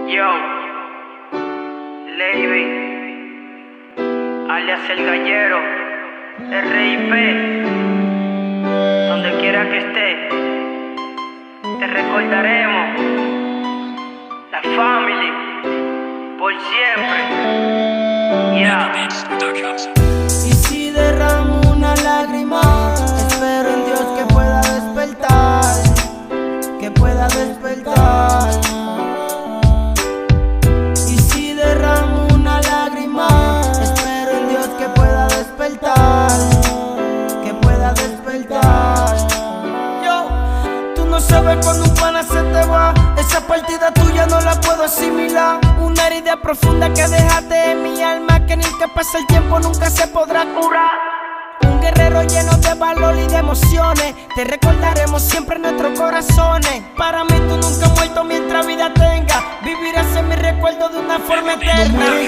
Yo, Levy, alias el Gallero, RIP, donde quiera que esté, te recordaremos, la family, por siempre, yeah. Y si derramo una lágrima, espero en Dios que pueda despertar, que pueda despertar. Y si derramo una lágrima, espero en Dios que pueda despertar, que pueda despertar. Yo, tú no sabes cuando un pana se te va, esa partida tuya no la puedo asimilar. Una herida profunda que dejaste en mi alma, que ni que pase el tiempo nunca se podrá curar. Un guerrero lleno de valor y de emociones, te recordaremos siempre en nuestros corazones. Para mí tú nunca has muerto mientras